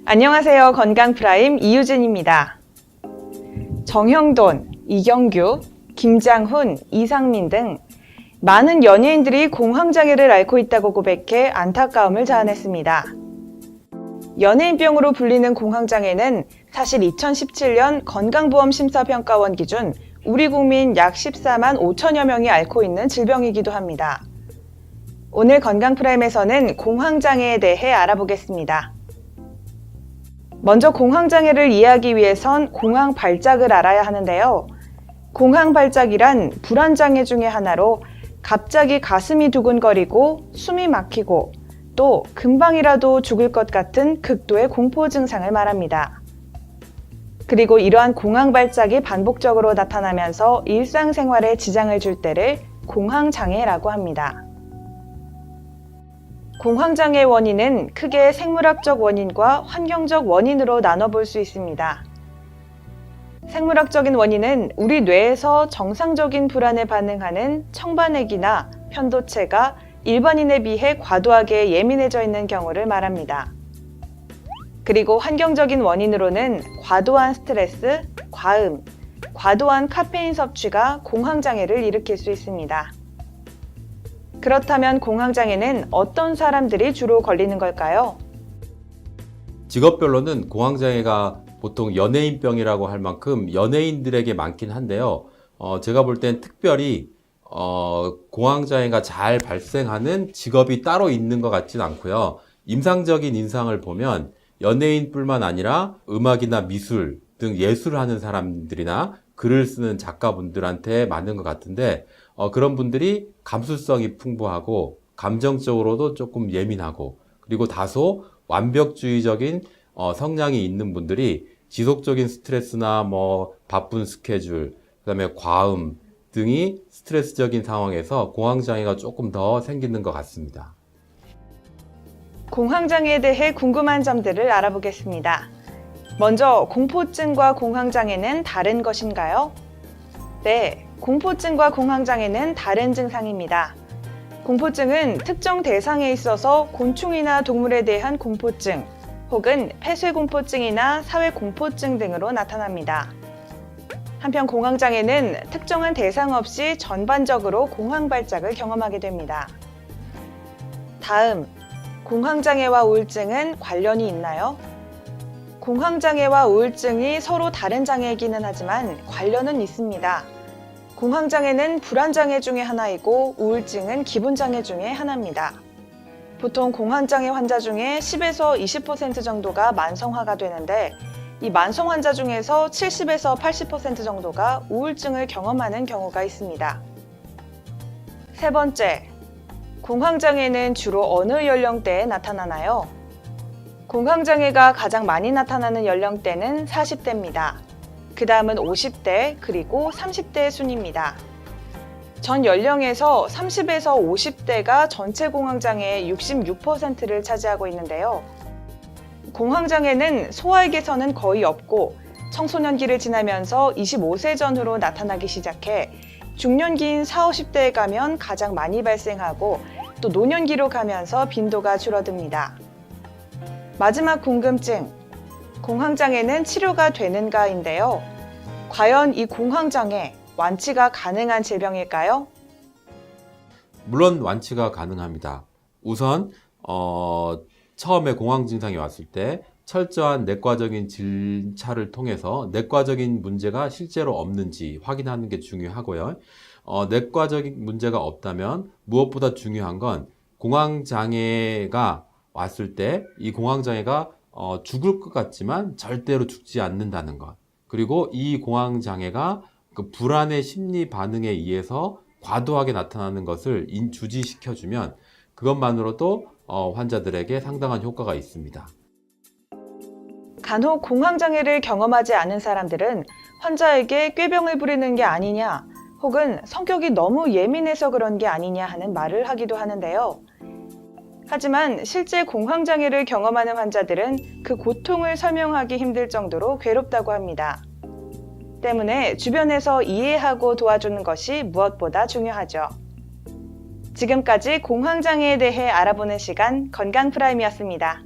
안녕하세요. 건강프라임 이유진입니다. 정형돈, 이경규, 김장훈, 이상민 등 많은 연예인들이 공황장애를 앓고 있다고 고백해 안타까움을 자아냈습니다. 연예인병으로 불리는 공황장애는 사실 2017년 건강보험심사평가원 기준 우리 국민 약 14만 5천여 명이 앓고 있는 질병이기도 합니다. 오늘 건강프라임에서는 공황장애에 대해 알아보겠습니다. 먼저 공황장애를 이해하기 위해선 공황발작을 알아야 하는데요. 공황발작이란 불안장애 중의 하나로 갑자기 가슴이 두근거리고 숨이 막히고 또 금방이라도 죽을 것 같은 극도의 공포 증상을 말합니다. 그리고 이러한 공황발작이 반복적으로 나타나면서 일상생활에 지장을 줄 때를 공황장애라고 합니다. 공황장애의 원인은 크게 생물학적 원인과 환경적 원인으로 나눠볼 수 있습니다. 생물학적인 원인은 우리 뇌에서 정상적인 불안에 반응하는 청반액이나 편도체가 일반인에 비해 과도하게 예민해져 있는 경우를 말합니다. 그리고 환경적인 원인으로는 과도한 스트레스, 과음, 과도한 카페인 섭취가 공황장애를 일으킬 수 있습니다. 그렇다면 공황장애는 어떤 사람들이 주로 걸리는 걸까요? 직업별로는 공황장애가 보통 연예인병이라고 할 만큼 연예인들에게 많긴 한데요. 제가 볼 땐 특별히 공황장애가 잘 발생하는 직업이 따로 있는 것 같지는 않고요. 임상적인 인상을 보면 연예인뿐만 아니라 음악이나 미술 등 예술하는 사람들이나 글을 쓰는 작가분들한테 맞는 것 같은데 그런 분들이 감수성이 풍부하고 감정적으로도 조금 예민하고 그리고 다소 완벽주의적인 성향이 있는 분들이 지속적인 스트레스나 바쁜 스케줄, 그다음에 과음 등이 스트레스적인 상황에서 공황장애가 조금 더 생기는 것 같습니다. 공황장애에 대해 궁금한 점들을 알아보겠습니다. 먼저 공포증과 공황장애는 다른 것인가요? 네, 공포증과 공황장애는 다른 증상입니다. 공포증은 특정 대상에 있어서 곤충이나 동물에 대한 공포증 혹은 폐쇄공포증이나 사회공포증 등으로 나타납니다. 한편 공황장애는 특정한 대상 없이 전반적으로 공황발작을 경험하게 됩니다. 다음, 공황장애와 우울증은 관련이 있나요? 공황장애와 우울증이 서로 다른 장애이기는 하지만 관련은 있습니다. 공황장애는 불안장애 중의 하나이고 우울증은 기분장애 중의 하나입니다. 보통 공황장애 환자 중에 10에서 20% 정도가 만성화가 되는데 이 만성 환자 중에서 70에서 80% 정도가 우울증을 경험하는 경우가 있습니다. 세 번째, 공황장애는 주로 어느 연령대에 나타나나요? 공황장애가 가장 많이 나타나는 연령대는 40대입니다. 그 다음은 50대 그리고 30대 순입니다. 전 연령에서 30에서 50대가 전체 공황장애의 66%를 차지하고 있는데요. 공황장애는 소아에게서는 거의 없고 청소년기를 지나면서 25세 전후로 나타나기 시작해 중년기인 40, 50대에 가면 가장 많이 발생하고 또 노년기로 가면서 빈도가 줄어듭니다. 마지막 궁금증, 공황장애는 치료가 되는가인데요. 과연 이 공황장애, 완치가 가능한 질병일까요? 물론 완치가 가능합니다. 우선 처음에 공황 증상이 왔을 때 철저한 내과적인 진찰을 통해서 내과적인 문제가 실제로 없는지 확인하는 게 중요하고요. 내과적인 문제가 없다면 무엇보다 중요한 건 공황장애가 왔을 때 이 공황장애가 죽을 것 같지만 절대로 죽지 않는다는 것. 그리고 이 공황장애가 그 불안의 심리 반응에 의해서 과도하게 나타나는 것을 주지시켜주면 그것만으로도 환자들에게 상당한 효과가 있습니다. 간혹 공황장애를 경험하지 않은 사람들은 환자에게 꾀병을 부리는 게 아니냐 혹은 성격이 너무 예민해서 그런 게 아니냐 하는 말을 하기도 하는데요. 하지만 실제 공황장애를 경험하는 환자들은 그 고통을 설명하기 힘들 정도로 괴롭다고 합니다. 때문에 주변에서 이해하고 도와주는 것이 무엇보다 중요하죠. 지금까지 공황장애에 대해 알아보는 시간 건강프라임이었습니다.